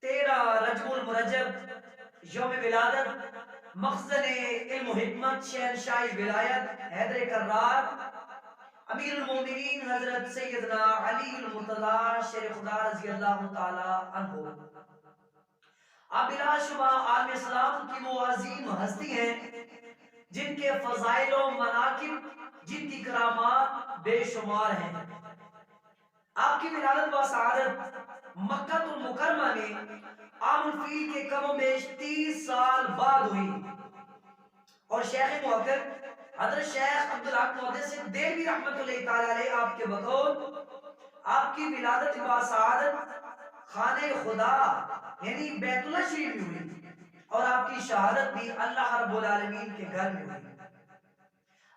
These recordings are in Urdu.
رجب المرجب یوم ولادت، مخزن علم و حکمت، شہنشاہ ولایت حیدر کرار، امیر المومنین حضرت سیدنا علی المرتضی شیر خدا رضی اللہ تعالی عنہ۔ آپ بلا شبہ عالم اسلام کی وہ عظیم ہستی ہیں جن کے فضائل و مناقب، جن کی کرامات بے شمار ہیں۔ آپ کی ولادت و سعادت مکہ المکرمہ میں عام الفیل کے کم و بیش 30 سال بعد ہوئی، اور شیخ محقق حضرت شیخ عبدالحق محدث دہلوی رحمۃ اللہ تعالی علیہ آپ کے بقول آپ کی ولادت و سعادت خانہ خدا یعنی بیت اللہ شریف میں ہوئی، اور آپ کی شہادت بھی اللہ رب العالمین کے گھر میں ہوئی۔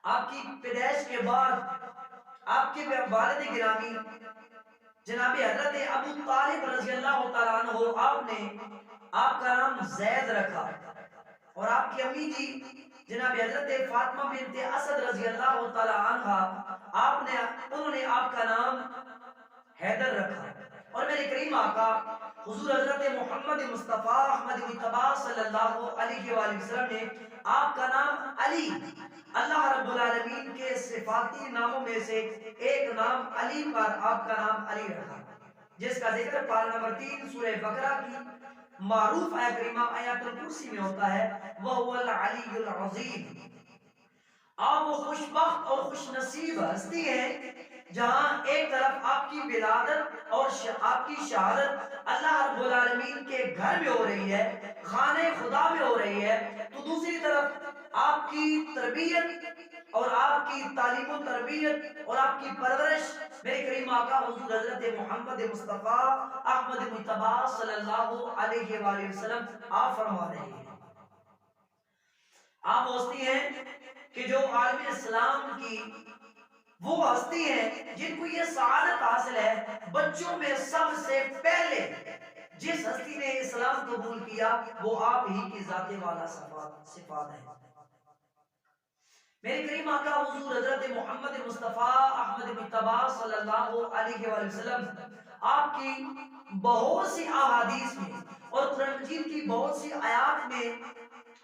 آپ کی پیدائش کے بعد آپ کے والد گرامی جناب حضرت ابو طالب رضی اللہ تعالیٰ عنہ آپ کا نام زید رکھا، اور آپ کی امی جی جناب حضرت فاطمہ بنت اسد رضی اللہ تعالیٰ عنہ انہوں نے آپ کا نام حیدر رکھا، اور میرے کریم آقا حضور حضرت محمد مصطفیٰ احمد مجتبیٰ صلی اللہ علیہ وآلہ وسلم نے آپ کا نام علی، اللہ رب العالمین کے صفاتی ناموں میں سے ایک نام علی پر آپ کا نام علی رکھا، جس کا ذکر پارہ نمبر 3 سورہ بقرہ کی معروف آیت کریمہ آیات الکرسی میں ہوتا ہے، وَهُوَ الْعَلِيُّ الْعَظِيمُ۔ آپ وہ خوش بخت اور خوش نصیب ہستی ہیں جہاں ایک طرف آپ کی ولادت اور آپ کی شہادت اللہ رب العالمین کے گھر میں ہو رہی ہے، خانہ خدا میں ہو رہی ہے، تو دوسری طرف آپ کی تربیت اور آپ کی تعلیم و تربیت اور آپ کی پرورش میرے کریم آقا حضور حضرت محمد مصطفیٰ احمد مجتبیٰ صلی اللہ علیہ وآلہ وسلم آپ فرما رہے ہیں۔ آپ ہستی ہیں کہ جو عالم اسلام کی وہ ہستی ہیں جن کو یہ سعادت حاصل ہے، بچوں میں سب سے پہلے جس ہستی نے اسلام قبول کیا وہ آپ ہی کی ذات والا صفات ہے۔ میرے کریم آقا حضور حضرت محمد مصطفیٰ احمد مجتبیٰ صلی اللہ علیہ وآلہ وسلم آپ کی بہت سی احادیث میں اور قرآن مجید کی بہت سی آیات میں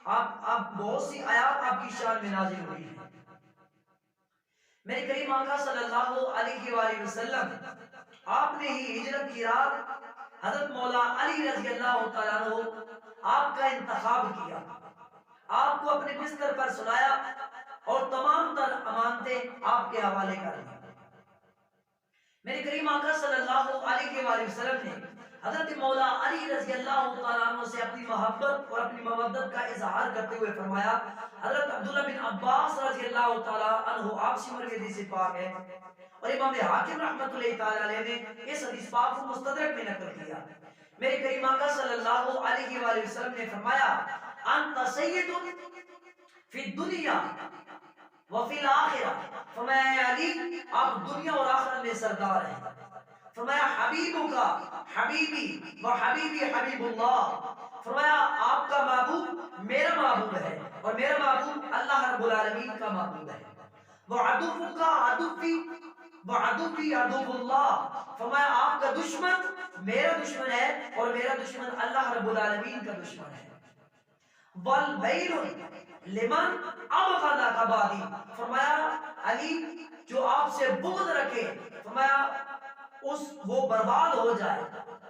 بہت سی آیات آپ کی شان میں نازل ہوئی ہیں۔ میرے کریم آقا صلی اللہ علیہ وآلہ وسلم آپ نے ہی ہجرت کی رات حضرت مولا علی رضی اللہ تعالیٰ عنہ آپ کا انتخاب کیا، آپ کو اپنے بستر پر سلایا اور تمام تر امانتیں آپ کے حوالے کر دی۔ میرے کریم آقا صلی اللہ علیہ وآلہ وسلم نے حضرت مولا علی رضی اللہ تعالیٰ عنہ سے اپنی محبت اور اپنی مودت کا اظہار کرتے ہوئے فرمایا، حضرت عبداللہ بن عباس رضی اللہ تعالیٰ عنہ آپ سے مروی حدیث پاک ہے، اور امام حاکم رحمۃ اللہ تعالیٰ علیہ نے اس حدیث پاک کو مستدرک میں نقل کیا۔ میرے کریم آقا صلی اللہ علیہ وآلہ وسلم نے فرمایا، انت سید فی الدنیا وفی الآخرہ، فرمایا علی آپ دنیا اور آخرت میں سردار ہیں، فرمایا حبیبوں کا حبیبی و حبیبی حبیب اللہ، فرمایا آپ کا معبود میرا معبود ہے اور میرا معبود اللہ رب العالمین کا معبود ہے، وہ عدو کا عدوی و عدوی عدو اللہ، فرمایا آپ کا دشمن میرا دشمن ہے اور میرا دشمن اللہ رب العالمین کا دشمن ہے، والویل لمن ابغض بعدی، فرمایا علی جو آپ سے بغض رکھے فرمایا وہ برباد ہو جائے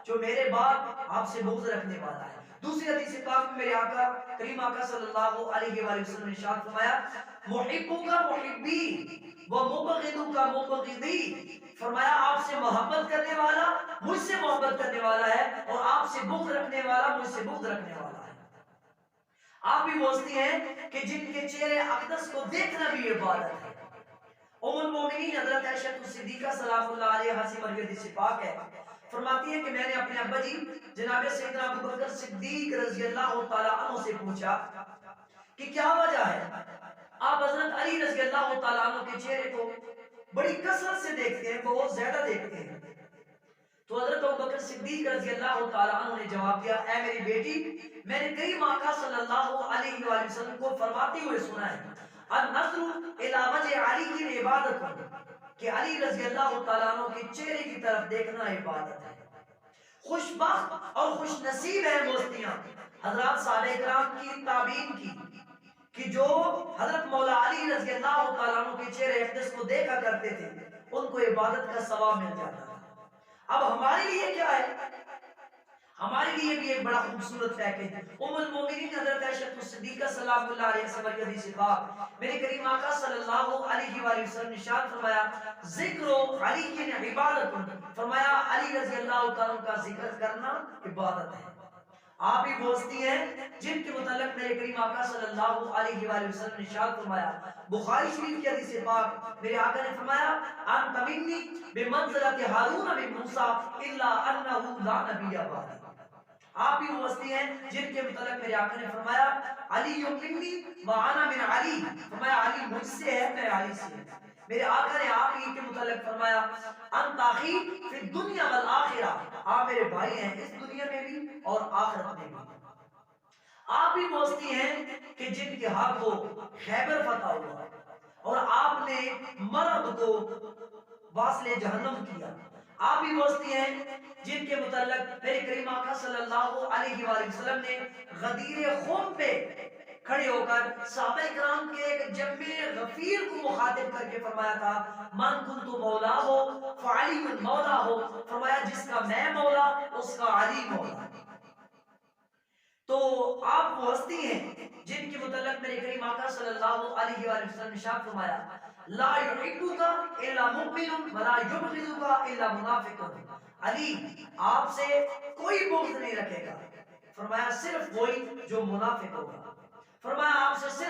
جو میرے بعد آپ سے بغض رکھنے والا ہے۔ دوسری حدیث پاک میں میرے آقا کریم آقا صلی اللہ علیہ وآلہ وسلم نے ارشاد فرمایا، محبوں کا محبی و مبغضوں کا مبغضی، فرمایا آپ سے محبت کرنے والا مجھ سے محبت کرنے والا ہے اور آپ سے بغض رکھنے والا مجھ سے بغض رکھنے والا ہے۔ آپ بھی بوجھتی ہیں کہ جن کے چہرے اقدس کو دیکھنا بھی عبادت ہے۔ ام المومنین حضرت عائشہ صدیقہ سلام اللہ علیہا سے مروی حدیث پاک ہے، فرماتی ہے کہ میں نے اپنے ابا جی جناب سیدنا ابو بکر صدیق رضی اللہ تعالیٰ عنہ سے پوچھا کہ کیا وجہ ہے آپ حضرت علی رضی اللہ تعالیٰ عنہ کے چہرے کو بڑی کثرت سے دیکھتے ہیں، بہت زیادہ دیکھتے ہیں؟ تو حضرت ابو بکر صدیق رضی اللہ تعالیٰ عنہ نے جواب دیا، اے میری بیٹی میں نے کریم آقا صلی اللہ علیہ وآلہ وسلم کو فرماتے ہوئے سنا ہے، النظر الی وجہ علی کی عبادت، کہ علی رضی اللہ تعالیٰ عنہ کے چہرے کی طرف دیکھنا عبادت ہے۔ خوشبخت اور خوش نصیب ہیں وہ ہستیاں حضرات صحابہ کرام کی تابعین کی کہ جو حضرت مولا علی رضی اللہ تعالیٰ عنہ کے چہرے اقدس کو دیکھا کرتے تھے، ان کو عبادت کا ثواب مل جاتا تھا۔ اب ہمارے لیے کیا ہے؟ ہمارے لیے بھی ایک بڑا خوبصورت پیکیج ہے۔ ام المومنین حضرت عائشہ صدیقہ سلام اللہ علیہ سے کی حدیث پاک، میرے کریم آقا صلی اللہ علیہ وآلہ وسلم نے ارشاد فرمایا ذکر علی کی عبادت، فرمایا علی رضی اللہ تعالیٰ کا ذکر کرنا عبادت ہے۔ آپ ہی وہ ہستی ہیں جن کے متعلق میرے کریم آقا صلی اللہ علیہ وآلہ وسلم نے ارشاد فرمایا، بخاری شریف کی حدیث پاک، میرے آقا نے فرمایا انت منی بمنزلۃ ہارون من موسیٰ الا انہ لا نبی بعدی۔ آپ بھی وہ ہستی ہیں جن کے متعلق میرے آقا نے فرمایا علی منی وانا من علی، فرمایا علی مجھ سے ہے میں علی سے ہوں۔ میرے آقا نے آپ ہی کے متعلق فرمایا انت اخی فی الدنیا والآخرہ، آپ میرے بھائی ہیں اس دنیا میں بھی اور آخرت میں بھی۔ آپ بھی وہ ہستی ہیں کہ جن کے ہاتھ کو خیبر فتح ہوا اور آپ نے مرد کو واصل جہنم کیا۔ آپ بھی وہ ہستی ہیں جن کے متعلق میرے کریم آقا صلی اللہ علیہ وآلہ وسلم نے غدیر خم پہ کھڑے ہو کر صحابہ کرام کے ایک جمع غفیر کو مخاطب کر کے فرمایا تھا من کنت مولا ہو فعلی من مولا ہو، فرمایا جس کا میں مولا اس کا علی مولا۔ تو آپ وہ ہستی ہیں جن کے متعلق میرے کریم آقا صلی اللہ علیہ وآلہ وسلم نے ارشاد فرمایا لا یحبک الا مؤمن ولا یبغضک الا منافق، علی آپ سے کوئی بغض نہیں رکھے گا، فرمایا صرف وہی جو منافق ہوگا، فرمایا آپ سے صرف